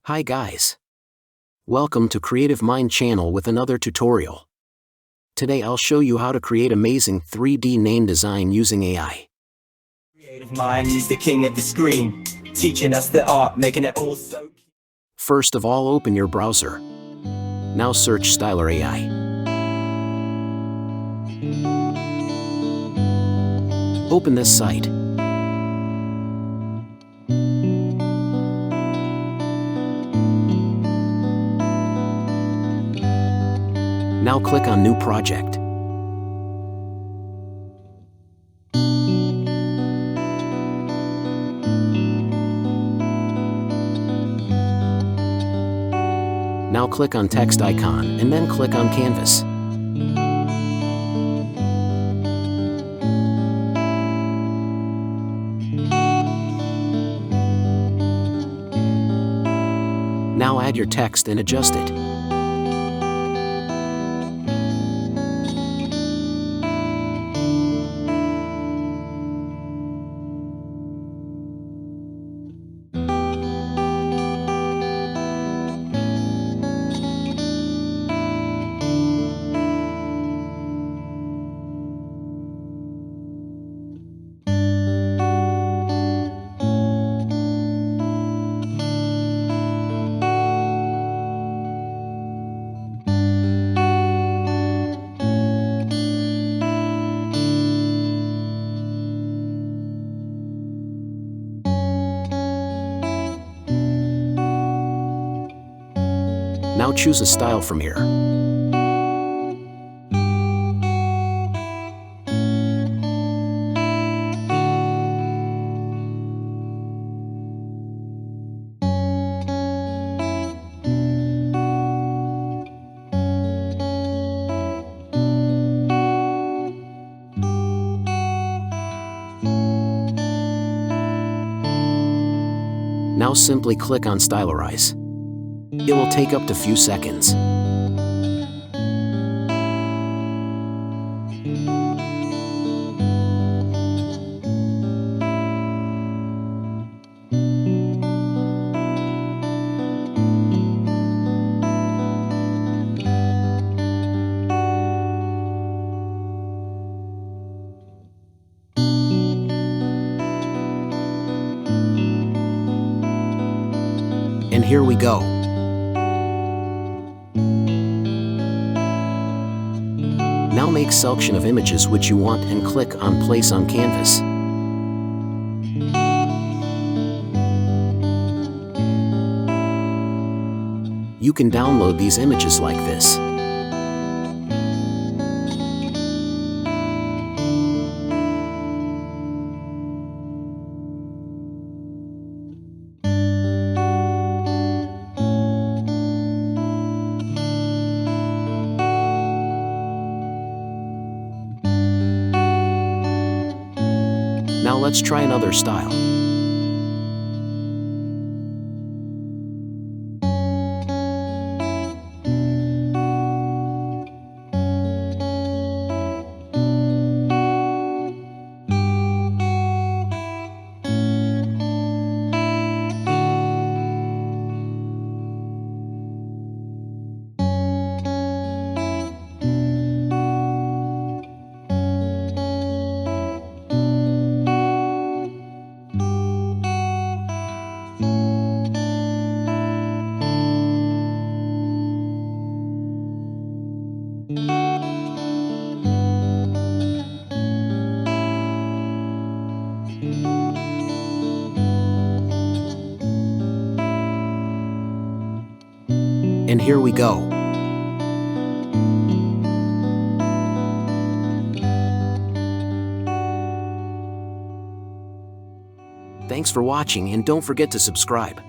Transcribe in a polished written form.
Hi guys. Welcome to Creative Mind channel with another tutorial. Today I'll show you how to create amazing 3D name design using AI. Creative Mind is the king of the screen, teaching us the art, making it all so. First of all, open your browser. Now search Styler AI. Open this site. Now click on New Project. Now click on Text icon and then click on Canvas. Now add your text and adjust it. Now choose a style from here. Now simply click on Stylize. It will take up to a few seconds. And here we go. Now make selection of images which you want and click on Place on Canvas. You can download these images like this. Now let's try another style. And here we go. Thanks for watching and don't forget to subscribe.